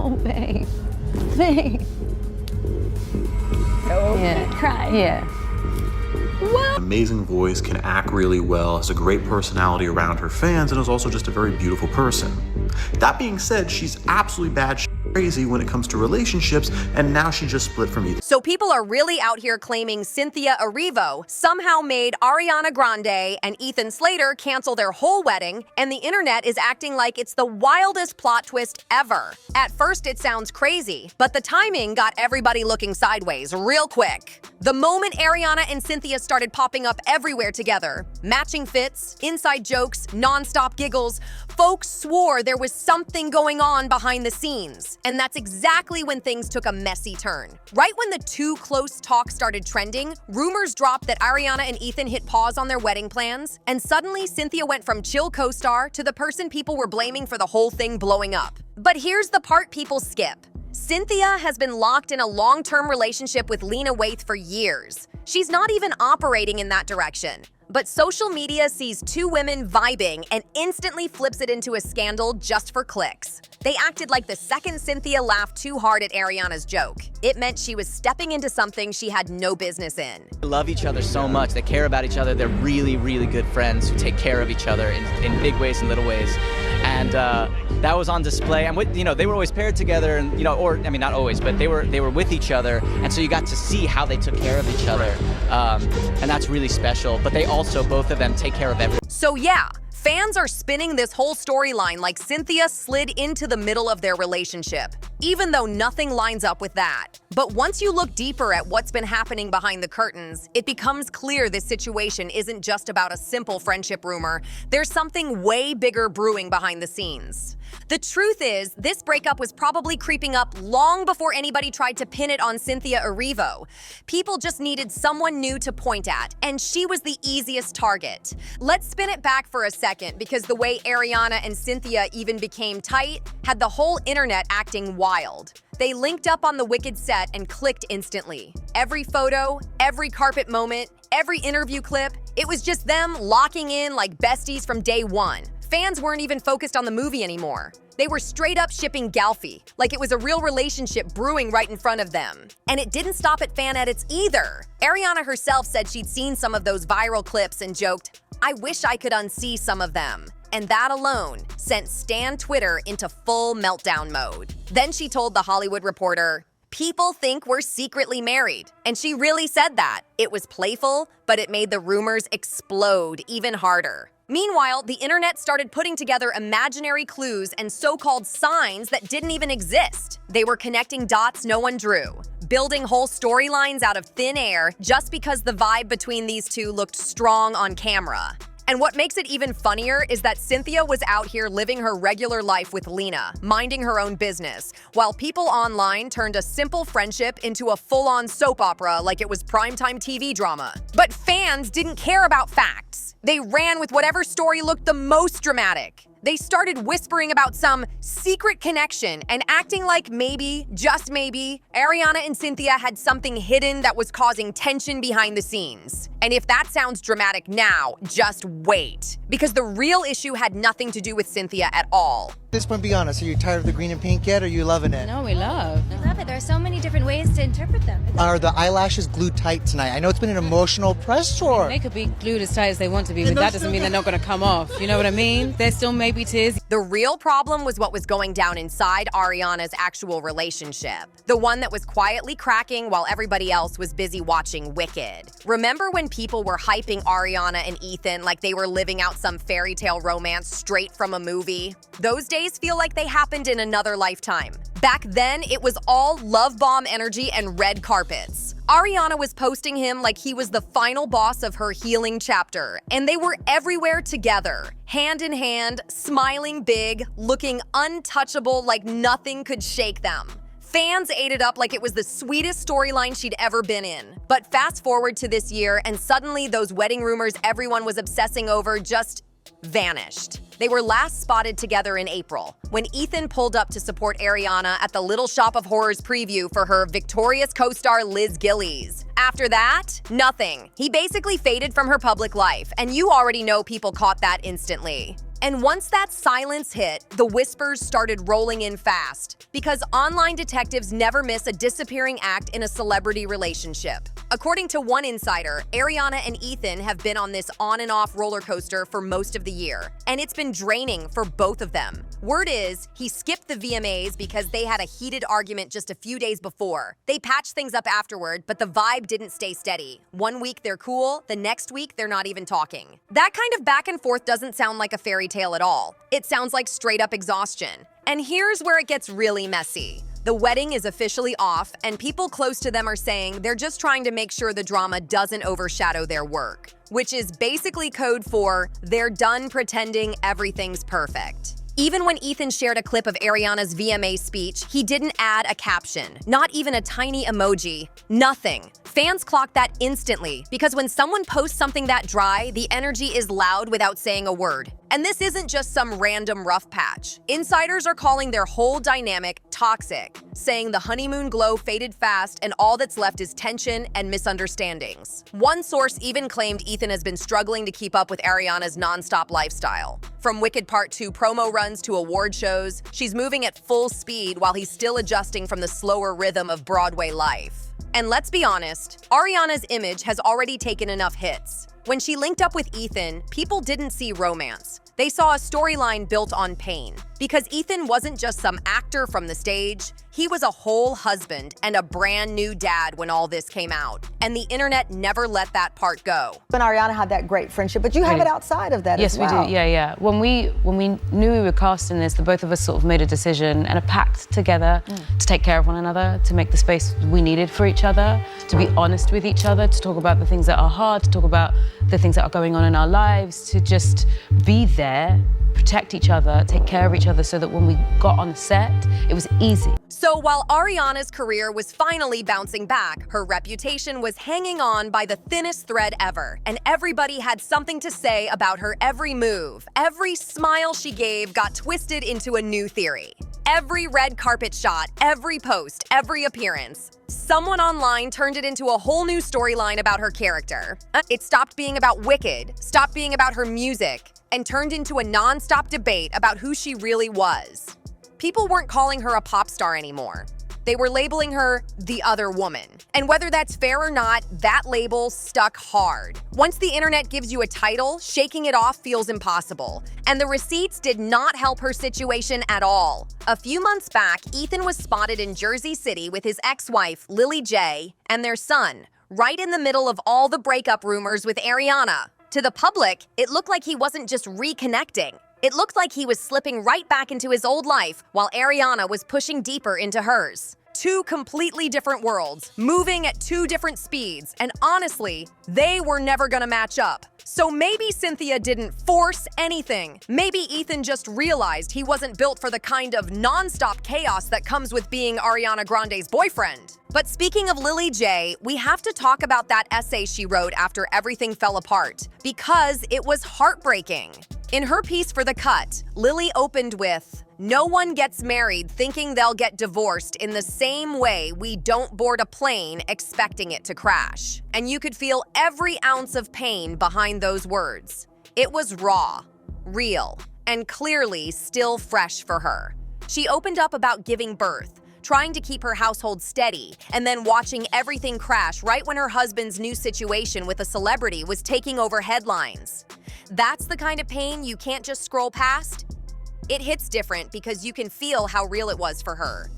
Oh, babe. Babe. Oh, Yeah. cry. Yeah. What? Amazing voice, can act really well, has a great personality around her fans, and is also just a very beautiful person. That being said, she's absolutely bad crazy when it comes to relationships, and now she just split from Ethan. So people are really out here claiming Cynthia Erivo somehow made Ariana Grande and Ethan Slater cancel their whole wedding, and the internet is acting like it's the wildest plot twist ever. At first it sounds crazy, but the timing got everybody looking sideways real quick. The moment Ariana and Cynthia started popping up everywhere together, matching fits, inside jokes, non-stop giggles, folks swore there was something going on behind the scenes. And that's exactly when things took a messy turn. Right when the too close talk started trending, rumors dropped that Ariana and Ethan hit pause on their wedding plans, and suddenly Cynthia went from chill co-star to the person people were blaming for the whole thing blowing up. But here's the part people skip. Cynthia has been locked in a long-term relationship with Lena Waithe for years. She's not even operating in that direction. But social media sees two women vibing and instantly flips it into a scandal just for clicks. They acted like the second Cynthia laughed too hard at Ariana's joke, it meant she was stepping into something she had no business in. They love each other so much. They care about each other. They're really, really good friends who take care of each other in big ways and little ways. And that was on display. And they were always paired together, and not always, but they were with each other, and so you got to see how they took care of each other, and that's really special. But they also, both of them, take care of everyone. So yeah, fans are spinning this whole storyline like Cynthia slid into the middle of their relationship, even though nothing lines up with that. But once you look deeper at what's been happening behind the curtains, it becomes clear this situation isn't just about a simple friendship rumor. There's something way bigger brewing behind the scenes. The truth is, this breakup was probably creeping up long before anybody tried to pin it on Cynthia Erivo. People just needed someone new to point at, and she was the easiest target. Let's spin it back for a second, because the way Ariana and Cynthia even became tight had the whole internet acting wild. They linked up on the Wicked set and clicked instantly. Every photo, every carpet moment, every interview clip, it was just them locking in like besties from day one. Fans weren't even focused on the movie anymore. They were straight up shipping Galfy, like it was a real relationship brewing right in front of them. And it didn't stop at fan edits either. Ariana herself said she'd seen some of those viral clips and joked, "I wish I could unsee some of them." And that alone sent Stan Twitter into full meltdown mode. Then she told The Hollywood Reporter, "People think we're secretly married." And she really said that. It was playful, but it made the rumors explode even harder. Meanwhile, the internet started putting together imaginary clues and so-called signs that didn't even exist. They were connecting dots no one drew, building whole storylines out of thin air just because the vibe between these two looked strong on camera. And what makes it even funnier is that Cynthia was out here living her regular life with Lena, minding her own business, while people online turned a simple friendship into a full-on soap opera like it was primetime TV drama. But fans didn't care about facts. They ran with whatever story looked the most dramatic. They started whispering about some secret connection and acting like maybe, just maybe, Ariana and Cynthia had something hidden that was causing tension behind the scenes. And if that sounds dramatic now, just wait. Because the real issue had nothing to do with Cynthia at all. At this point, be honest, are you tired of the green and pink yet, or are you loving it? No, we love. I love it. There are so many different ways to interpret them. Are the eyelashes glued tight tonight? I know it's been an emotional press tour. They could be glued as tight as they want to be, but that doesn't mean they're not going to come off. You know what I mean? There still may be tears. The real problem was what was going down inside Ariana's actual relationship. The one that was quietly cracking while everybody else was busy watching Wicked. Remember when people were hyping Ariana and Ethan like they were living out some fairy tale romance straight from a movie? Those days feel like they happened in another lifetime. Back then, it was all love bomb energy and red carpets. Ariana was posting him like he was the final boss of her healing chapter, and they were everywhere together, hand in hand, smiling big, looking untouchable like nothing could shake them. Fans ate it up like it was the sweetest storyline she'd ever been in. But fast forward to this year, and suddenly those wedding rumors everyone was obsessing over just vanished. They were last spotted together in April, when Ethan pulled up to support Ariana at the Little Shop of Horrors preview for her victorious co-star Liz Gillies. After that, nothing. He basically faded from her public life, and you already know people caught that instantly. And once that silence hit, the whispers started rolling in fast, because online detectives never miss a disappearing act in a celebrity relationship. According to one insider, Ariana and Ethan have been on this on and off roller coaster for most of the year, and it's been draining for both of them. Word is, he skipped the VMAs because they had a heated argument just a few days before. They patched things up afterward, but the vibe didn't stay steady. One week they're cool, the next week they're not even talking. That kind of back and forth doesn't sound like a fairy tale at all. It sounds like straight up exhaustion. And here's where it gets really messy. The wedding is officially off, and people close to them are saying they're just trying to make sure the drama doesn't overshadow their work, which is basically code for they're done pretending everything's perfect. Even when Ethan shared a clip of Ariana's VMA speech, he didn't add a caption, not even a tiny emoji, nothing. Fans clocked that instantly, because when someone posts something that dry, the energy is loud without saying a word. And this isn't just some random rough patch. Insiders are calling their whole dynamic toxic, saying the honeymoon glow faded fast and all that's left is tension and misunderstandings. One source even claimed Ethan has been struggling to keep up with Ariana's nonstop lifestyle. From Wicked Part 2 promo runs to award shows, she's moving at full speed while he's still adjusting from the slower rhythm of Broadway life. And let's be honest, Ariana's image has already taken enough hits. When she linked up with Ethan, people didn't see romance. They saw a storyline built on pain. Because Ethan wasn't just some actor from the stage, he was a whole husband and a brand new dad when all this came out. And the internet never let that part go. And Ariana had that great friendship, but you have it outside of that as well. Yes, we do, yeah. When we knew we were casting this, the both of us sort of made a decision and a pact together to take care of one another, to make the space we needed for each other, to be honest with each other, to talk about the things that are hard, to talk about the things that are going on in our lives, to just be there, protect each other, take care of each other, so that when we got on the set, it was easy. So while Ariana's career was finally bouncing back, her reputation was hanging on by the thinnest thread ever, and everybody had something to say about her every move. Every smile she gave got twisted into a new theory. Every red carpet shot, every post, every appearance. Someone online turned it into a whole new storyline about her character. It stopped being about Wicked, stopped being about her music, and turned into a non-stop debate about who she really was. People weren't calling her a pop star anymore. They were labeling her the other woman. And whether that's fair or not, that label stuck hard. Once the internet gives you a title, shaking it off feels impossible. And the receipts did not help her situation at all. A few months back, Ethan was spotted in Jersey City with his ex-wife, Lily J, and their son, right in the middle of all the breakup rumors with Ariana. To the public, it looked like he wasn't just reconnecting. It looked like he was slipping right back into his old life while Ariana was pushing deeper into hers. Two completely different worlds, moving at two different speeds, and honestly, they were never gonna match up. So maybe Cynthia didn't force anything. Maybe Ethan just realized he wasn't built for the kind of non-stop chaos that comes with being Ariana Grande's boyfriend. But speaking of Lily J, we have to talk about that essay she wrote after everything fell apart, because it was heartbreaking. In her piece for The Cut, Lily opened with, "No one gets married thinking they'll get divorced in the same way we don't board a plane expecting it to crash." And you could feel every ounce of pain behind those words. It was raw, real, and clearly still fresh for her. She opened up about giving birth, trying to keep her household steady, and then watching everything crash right when her husband's new situation with a celebrity was taking over headlines. That's the kind of pain you can't just scroll past. It hits different because you can feel how real it was for her.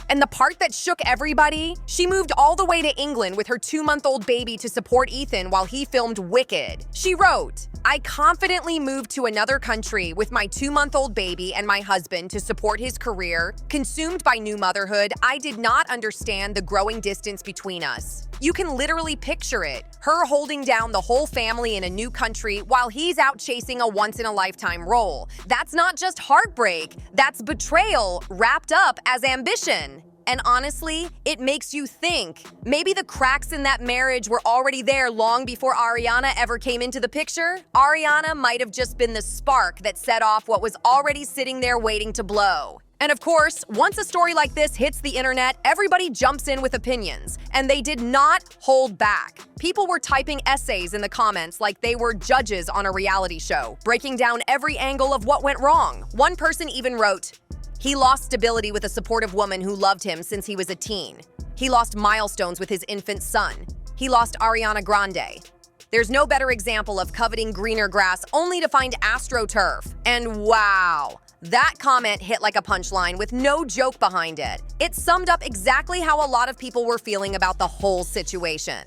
And the part that shook everybody, she moved all the way to England with her 2-month-old baby to support Ethan while he filmed Wicked. She wrote, "I confidently moved to another country with my 2-month-old baby and my husband to support his career. Consumed by new motherhood, I did not understand the growing distance between us." You can literally picture it, her holding down the whole family in a new country while he's out chasing a once-in-a-lifetime role. That's not just heartbreak, that's betrayal wrapped up as ambition. And honestly, it makes you think. Maybe the cracks in that marriage were already there long before Ariana ever came into the picture. Ariana might have just been the spark that set off what was already sitting there waiting to blow. And of course, once a story like this hits the internet, everybody jumps in with opinions, and they did not hold back. People were typing essays in the comments like they were judges on a reality show, breaking down every angle of what went wrong. One person even wrote, "He lost stability with a supportive woman who loved him since he was a teen. He lost milestones with his infant son. He lost Ariana Grande. There's no better example of coveting greener grass only to find AstroTurf." And wow, that comment hit like a punchline with no joke behind it. It summed up exactly how a lot of people were feeling about the whole situation.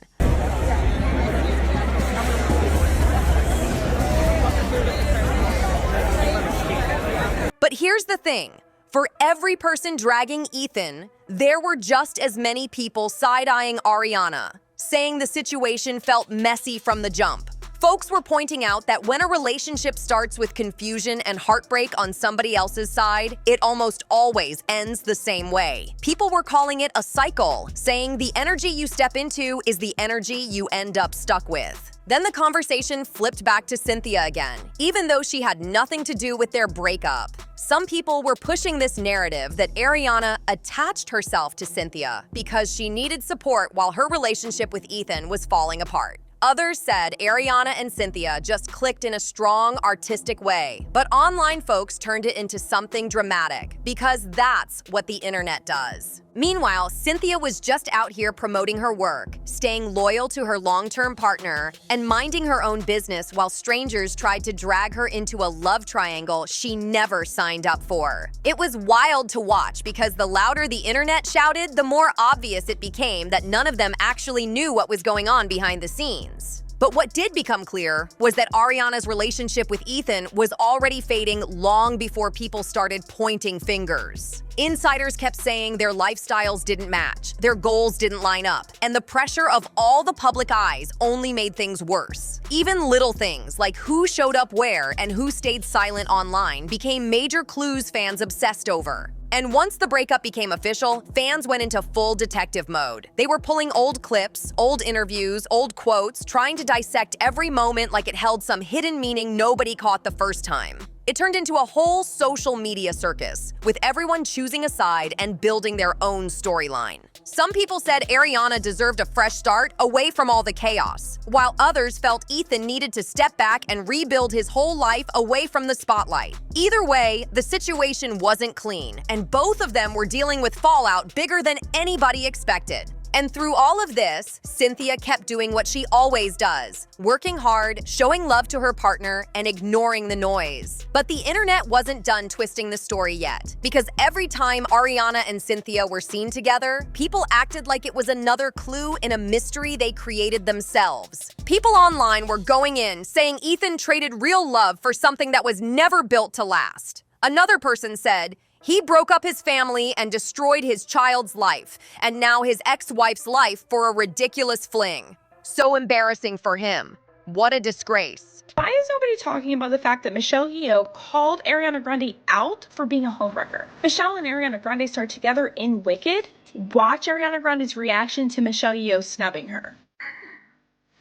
But here's the thing. For every person dragging Ethan, there were just as many people side-eyeing Ariana, saying the situation felt messy from the jump. Folks were pointing out that when a relationship starts with confusion and heartbreak on somebody else's side, it almost always ends the same way. People were calling it a cycle, saying the energy you step into is the energy you end up stuck with. Then the conversation flipped back to Cynthia again, even though she had nothing to do with their breakup. Some people were pushing this narrative that Ariana attached herself to Cynthia because she needed support while her relationship with Ethan was falling apart. Others said Ariana and Cynthia just clicked in a strong, artistic way. But online folks turned it into something dramatic, because that's what the internet does. Meanwhile, Cynthia was just out here promoting her work, staying loyal to her long-term partner, and minding her own business while strangers tried to drag her into a love triangle she never signed up for. It was wild to watch because the louder the internet shouted, the more obvious it became that none of them actually knew what was going on behind the scenes. But what did become clear was that Ariana's relationship with Ethan was already fading long before people started pointing fingers. Insiders kept saying their lifestyles didn't match, their goals didn't line up, and the pressure of all the public eyes only made things worse. Even little things like who showed up where and who stayed silent online became major clues fans obsessed over. And once the breakup became official, fans went into full detective mode. They were pulling old clips, old interviews, old quotes, trying to dissect every moment like it held some hidden meaning nobody caught the first time. It turned into a whole social media circus, with everyone choosing a side and building their own storyline. Some people said Ariana deserved a fresh start away from all the chaos, while others felt Ethan needed to step back and rebuild his whole life away from the spotlight. Either way, the situation wasn't clean, and both of them were dealing with fallout bigger than anybody expected. And through all of this, Cynthia kept doing what she always does, working hard, showing love to her partner, and ignoring the noise. But the internet wasn't done twisting the story yet, because every time Ariana and Cynthia were seen together, people acted like it was another clue in a mystery they created themselves. People online were going in, saying Ethan traded real love for something that was never built to last. Another person said, he broke up his family and destroyed his child's life, and now his ex-wife's life for a ridiculous fling. So embarrassing for him. What a disgrace. Why is nobody talking about the fact that Michelle Yeoh called Ariana Grande out for being a homewrecker? Michelle and Ariana Grande started together in Wicked. Watch Ariana Grande's reaction to Michelle Yeoh snubbing her.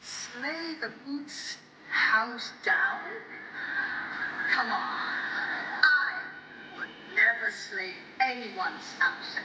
Slay the Boots house down? Come on. Never slay anyone's house.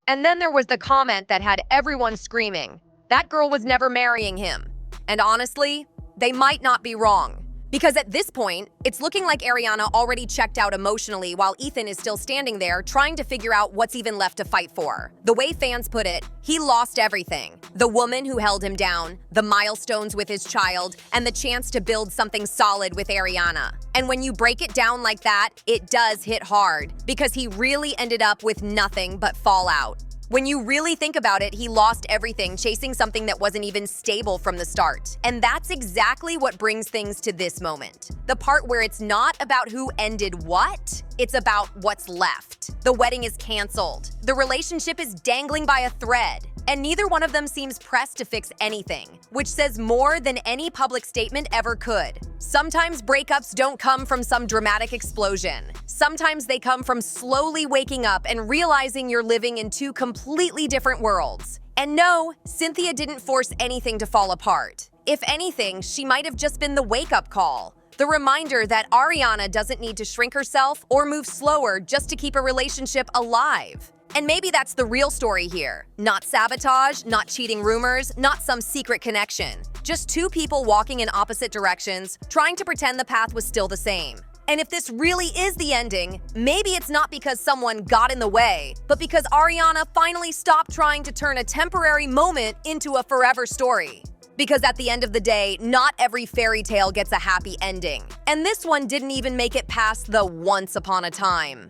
And then there was the comment that had everyone screaming, that girl was never marrying him. And honestly, they might not be wrong. Because at this point, it's looking like Ariana already checked out emotionally while Ethan is still standing there trying to figure out what's even left to fight for. The way fans put it, he lost everything. The woman who held him down, the milestones with his child, and the chance to build something solid with Ariana. And when you break it down like that, it does hit hard, because he really ended up with nothing but fallout. When you really think about it, he lost everything chasing something that wasn't even stable from the start. And that's exactly what brings things to this moment. The part where it's not about who ended what, it's about what's left. The wedding is canceled. The relationship is dangling by a thread. And neither one of them seems pressed to fix anything, which says more than any public statement ever could. Sometimes breakups don't come from some dramatic explosion. Sometimes they come from slowly waking up and realizing you're living in two completely different worlds. And no, Cynthia didn't force anything to fall apart. If anything, she might have just been the wake-up call. The reminder that Ariana doesn't need to shrink herself or move slower just to keep a relationship alive. And maybe that's the real story here. Not sabotage, not cheating rumors, not some secret connection. Just two people walking in opposite directions, trying to pretend the path was still the same. And if this really is the ending, maybe it's not because someone got in the way, but because Ariana finally stopped trying to turn a temporary moment into a forever story. Because at the end of the day, not every fairy tale gets a happy ending. And this one didn't even make it past the once upon a time.